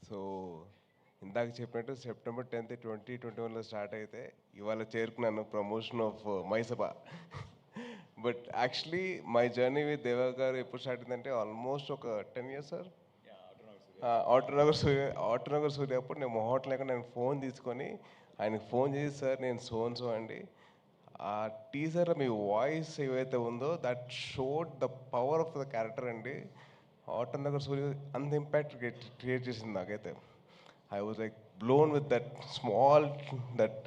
So ఇందాక చెప్పినట్టు September 10th 2021లో start అయితే ఇవాళ చేరుకున్నాను promotion of Mayasabha. But actually my journey with Deva garu ఎప్పుడు స్టార్ట్ అయిందంటే ఆల్మోస్ట్ ఒక 10 years సార్. ఆటోనగర్ సూర్య అప్పుడు నేను మొహోట్ లేక నేను ఫోన్ తీసుకొని ఆయనకు ఫోన్ చేసి సార్ నేను సో అండి ఆ టీజర్ మీ వాయిస్ ఏవైతే ఉందో that showed the power of the character అండి. ఆటోనగర్ సూర్య అంత ఇంపాక్ట్ క్రియేట్ చేసింది నాకైతే. I was like blown with that small, that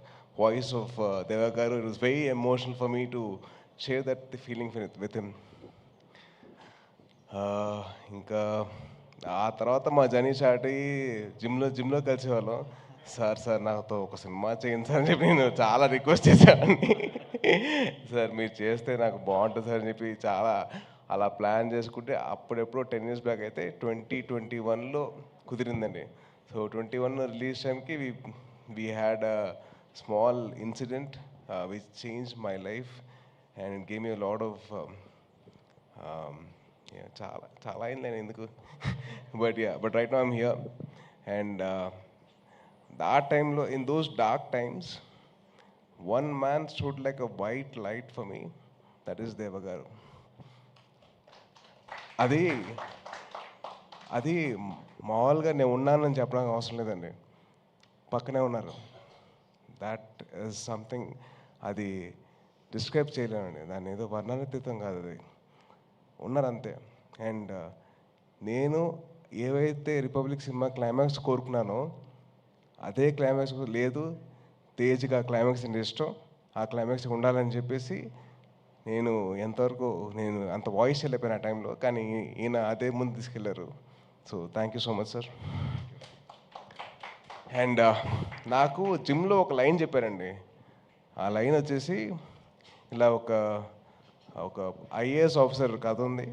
voice of Deva Garu. It was very emotional for me to share that the feeling with him. ఇంకా ఆ తర్వాత మా journey start అయ్యి జిమ్లో కలిసేవాళ్ళం. సార్ నాతో ఒక సినిమా చేయండి సార్ అని చెప్పి నేను చాలా రిక్వెస్ట్ చేసేవాడిని. సార్ మీరు చేస్తే నాకు బాగుంటుంది సార్ అని చెప్పి చాలా అలా ప్లాన్ చేసుకుంటే అప్పుడెప్పుడో 10 years బ్యాక్ అయితే 2021లో కుదిరిందండి. సో 21 రిలీజ్ టైంకి we had a small incident which change my life and it game you lot of చాలా చాలా అయింది నేను ఎందుకు but right now I'm here. And ఆ టైంలో in those dark times one man stood like a white light for me, that is దేవ గారు. అది అది మామూలుగా నేను ఉన్నానని చెప్పడానికి అవసరం లేదండి, పక్కనే ఉన్నారు. దాట్ ఈజ్ సంథింగ్, అది డిస్క్రైబ్ చేయలేమండి, దాన్ని ఏదో వర్ణనాతీతం కాదు, అది ఉన్నారు అంతే. అండ్ నేను ఏవైతే రిపబ్లిక్ సినిమా క్లైమాక్స్ కోరుకున్నానో అదే క్లైమాక్స్ లేదు, తేజ్గా క్లైమాక్స్ అంటే ఇష్టం, ఆ క్లైమాక్స్ ఉండాలని చెప్పేసి నేను ఎంతవరకు నేను అంత వాయిస్ వెళ్ళిపోయాను ఆ టైంలో, కానీ ఈయన అదే ముందు తీసుకెళ్లారు. So thank you so much sir. And నాకు జిమ్లో ఒక లైన్ చెప్పారండి. ఆ లైన్ వచ్చేసి ఇలా ఒక ఒక ఐఏఎస్ ఆఫీసర్ కథ ఉంది.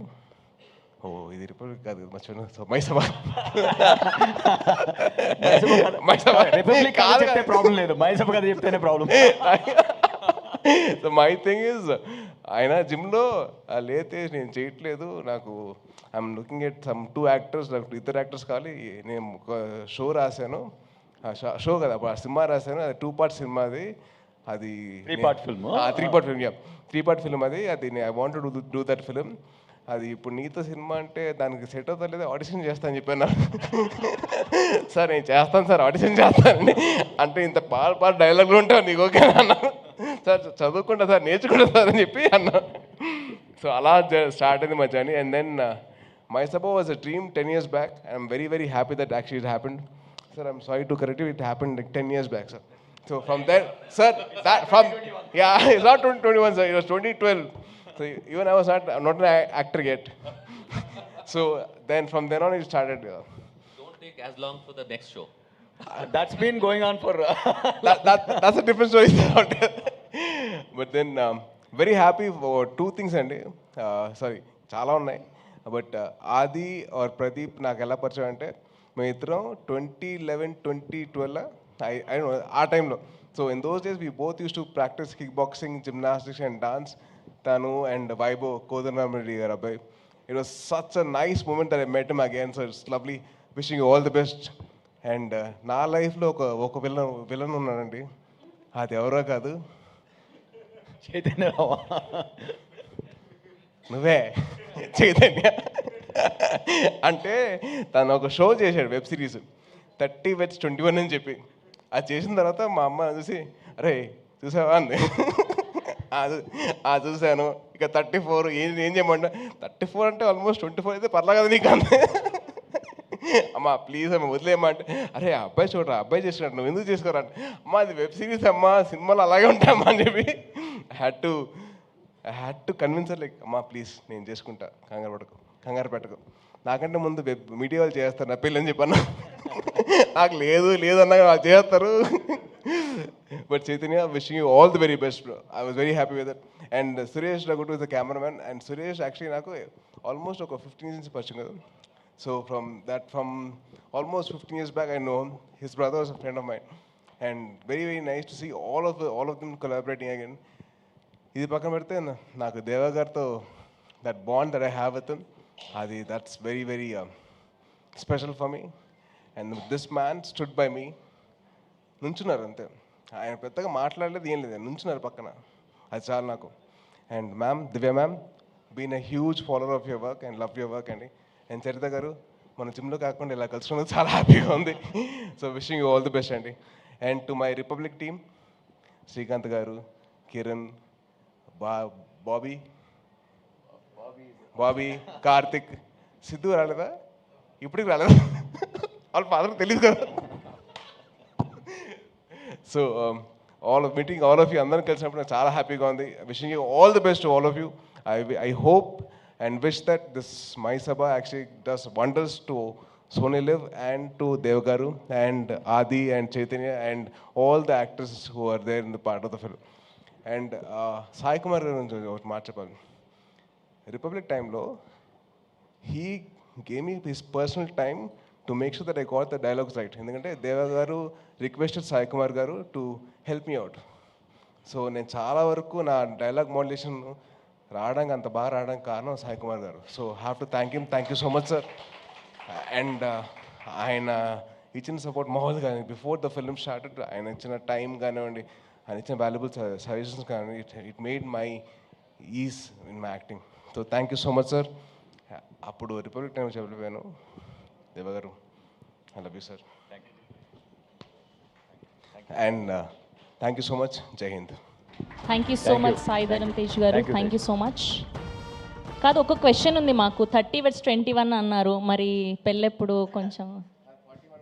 ఓ ఇది రిపబ్లిక్ కాదు, మర్చిపోయినా. సో మైసభ రిపబ్లిక్ చెప్తే ప్రాబ్లం లేదు, మైసభ కథ చెప్తేనే problem. So my thing is ఆయన జిమ్లో లేతే నేను చేయట్లేదు, నాకు I'm looking at some 2 actors, నాకు 2 యాక్టర్స్ కావాలి. నేను ఒక షో రాశాను, షో కదా ఆ సినిమా రాశాను, అది 2 part సినిమా, అది 3-part film. 3-part film, 3-part film అది I want to do that film. అది ఇప్పుడు నీతో సినిమా అంటే దానికి సెట్ అవుతా లేదా, ఆడిషన్ చేస్తాను చెప్పాను. సార్ నేను చేస్తాను సార్, ఆడిషన్ చేస్తానండి అంటే ఇంత పాట డైలాగులు ఉంటావు నీకు ఓకే అన్నా. సార్ చదువుకుంటా సార్, నేర్చుకుంటా సార్ అని చెప్పి అన్నా. సో అలా స్టార్ట్ అయింది మా journey. And then Mayasabha was a dream 10 years back. I'm very very happy that actually it happened. Sir, I'm sorry to correct you, it happened like 10 years back, sir. So from there, sir, it's not 2021, sir, it was 2012. So even I was not an actor yet. So then from then on it started. Don't take as long for the next show. That's been going on for That's a different story. But then very happy for 2 things అండి. Sorry చాలా ఉన్నాయి. But ఆది are Pradeep నాకు ఎలా పరిచయం అంటే, మేము ఇద్దరం 2011-2012 ఆ టైంలో. So in those days we both use to practise kick boxing, gymnastics and dance. తను అండ్ వైభవ్ కోదండరామిరెడ్డి గారు అబ్బాయి. It was such a nice moment that I met him again. So it's lovely, wishing you all the best. And నా లైఫ్లో ఒక villain ఉన్నాడండి, అది ఎవరో కాదు, చైతన్య నువ్వే చైతన్య. అంటే తను ఒక షో చేశాడు, వెబ్ సిరీస్ 30 Weds 21 అని చెప్పి. అది చేసిన తర్వాత మా అమ్మ చూసి అరే చూసావా అంది. చూశాను. ఇక 34 ఏం చేయమంట, 34 అంటే ఆల్మోస్ట్ 24 అయితే పర్లా కదా నీకు అంది. అమ్మ ప్లీజ్ అమ్మ వదిలేమ్మా అంటే, అరే అబ్బాయి చూడరా, అబ్బాయి చేసినట్టు నువ్వు ఎందుకు చేసుకోరా అంటే, అమ్మ అది వెబ్ సిరీస్ అమ్మా, సినిమాలు అలాగే ఉంటాయమ్మా అని చెప్పి I had to convince like, అమ్మా ప్లీజ్ నేను చేసుకుంటా, కంగారు పెట్టకు, నాకంటే ముందు మీడియా వాళ్ళు చేస్తారు నా పెళ్ళి అని చెప్పన్నా. నాకు లేదు అన్నా వాళ్ళు చేస్తారు. But Chaitanya, wishing you all the very best bro. I was very happy with that. And Suresh Raghutu is the cameraman. And Suresh actually నాకు ఆల్మోస్ట్ ఒక 15 years పరిచయం కదా. So from almost 15 years back I know him. His brother was a friend of mine. And very very nice to see all of them collaborating again. ఇది పక్కన పెడితే నాకు దేవా గారితో that bond that I have with him, అది that's very very special for me. And this man stood by me. నుంచున్నారు అంతే, ఆయన పెద్దగా మాట్లాడలేదు, ఏం లేదు, నుంచున్నారు పక్కన. అది చాలు నాకు. And ma'am, Divya ma'am, been a huge follower of your work and love your work అండి. అండ్ చరిత గారు, మన జిమ్లో కాకుండా ఇలా కలుసుకున్నది చాలా హ్యాపీగా ఉంది. So wishing you all the best అండి. And to my Republic team, Srikanth garu, Kiran, Bobby, Karthik, Siddhu రాలేదా? ఇప్పటికి రాలేదా? వాళ్ళ ఫాదర్ తెలియదు కదా. So meeting all of you, అందరం కలిసినప్పుడు నాకు చాలా హ్యాపీగా ఉంది. Wishing you all the best to all of you. I hope and wish that this My Sabha actually does wonders to Sony Live and to Dev Garu and Adi and Chaitanya and all the actors who are there in the part of the film. And Sai Kumar garu marchapali Republic time lo, he gave me his personal time to make sure that I got the dialogues right. Endukante Deva Garu requested Sai Kumar garu to help me out. So నేను చాలా వరకు నా dialogue modulation రావడానికి అంత బాగా రావడానికి కారణం సాయి కుమార్ గారు. So have to thank him. Thank you so much sir. And ఆయన ఇచ్చిన సపోర్ట్ మామూలుగా బిఫోర్ ద ఫిల్మ్ స్టార్టెడ్ ఆయన ఇచ్చిన టైం కానివ్వండి, ఆయన ఇచ్చిన వాల్యుబుల్ సజెషన్స్ కానివ్వండి, it made my ease in my acting. So thank you so much sir. అప్పుడు రిపబ్లిక్ టైం చెప్పలేను Deva garu, I love you sir. And thank you so much. Jai Hind. Thank you so much Sai Dharam Tej garu. Thank you so much. కాదు, ఒక question ఉంది మాకు. 30 vs 21 అన్నారు, మరి పెళ్ళెప్పుడు కొంచెం